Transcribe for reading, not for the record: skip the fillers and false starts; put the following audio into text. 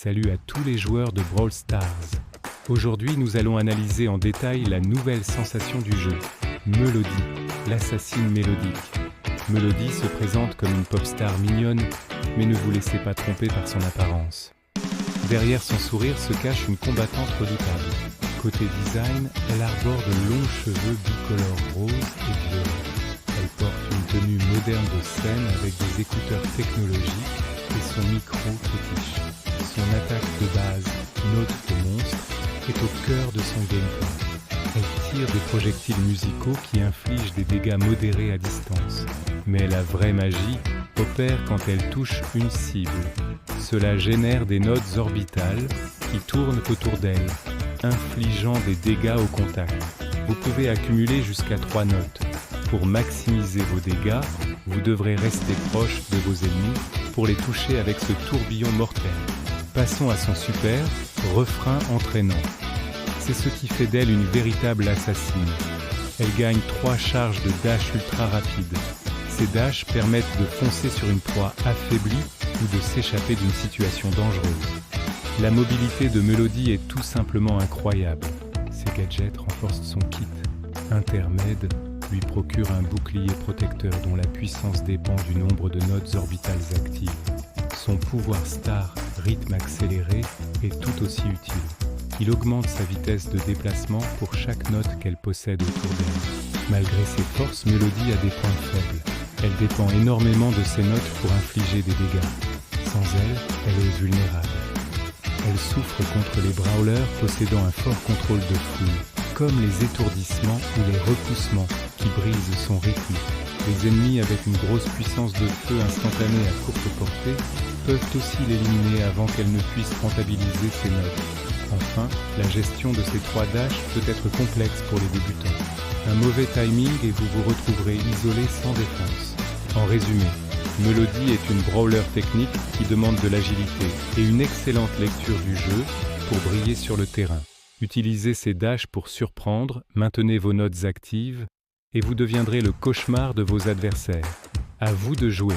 Salut à tous les joueurs de Brawl Stars. Aujourd'hui, nous allons analyser en détail la nouvelle sensation du jeu, Melody, l'assassine mélodique. Melody se présente comme une pop star mignonne, mais ne vous laissez pas tromper par son apparence. Derrière son sourire se cache une combattante redoutable. Côté design, elle arbore de longs cheveux bicolores roses et violets. Elle porte une tenue moderne de scène avec des écouteurs technologiques et son micro fétiche. Son attaque de base, Note de monstre, est au cœur de son gameplay. Elle tire des projectiles musicaux qui infligent des dégâts modérés à distance. Mais la vraie magie opère quand elle touche une cible. Cela génère des notes orbitales qui tournent autour d'elle, infligeant des dégâts au contact. Vous pouvez accumuler jusqu'à 3 notes. Pour maximiser vos dégâts, vous devrez rester proche de vos ennemis pour les toucher avec ce tourbillon mortel. Passons à son super, refrain entraînant. C'est ce qui fait d'elle une véritable assassine. Elle gagne 3 charges de dash ultra rapide. Ces dashs permettent de foncer sur une proie affaiblie ou de s'échapper d'une situation dangereuse. La mobilité de Melody est tout simplement incroyable. Ses gadgets renforcent son kit. Intermède lui procure un bouclier protecteur dont la puissance dépend du nombre de notes orbitales actives. Son pouvoir star, rythme accéléré, est tout aussi utile. Il augmente sa vitesse de déplacement pour chaque note qu'elle possède autour d'elle. Malgré ses forces, Melody a des points faibles. Elle dépend énormément de ses notes pour infliger des dégâts. Sans elle est vulnérable. Elle souffre contre les brawlers possédant un fort contrôle de foule, comme les étourdissements ou les repoussements qui brisent son rythme. Les ennemis avec une grosse puissance de feu instantanée à courte portée peuvent aussi l'éliminer avant qu'elle ne puisse rentabiliser ses notes. Enfin, la gestion de ces 3 dashs peut être complexe pour les débutants. Un mauvais timing et vous vous retrouverez isolé sans défense. En résumé, Melody est une brawler technique qui demande de l'agilité et une excellente lecture du jeu pour briller sur le terrain. Utilisez ces dashs pour surprendre, maintenez vos notes actives et vous deviendrez le cauchemar de vos adversaires. À vous de jouer.